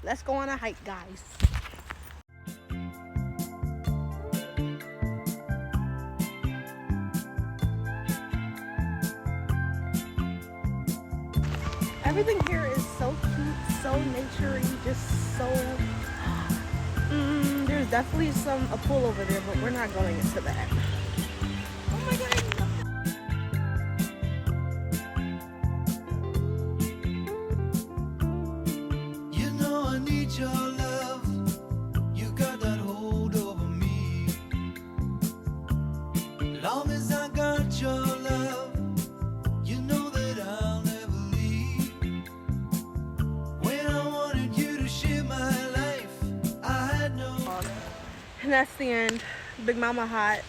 Let's go on a hike, guys. Everything here is so cute, so naturey, just so. There's definitely a pool over there, but we're not going into that. Oh my god! You know I need your love. You got that hold over me. Long as I got your love, you know that I'll never leave. When I wanted you to share my life, I had no. And that's the end. Big Mama hot.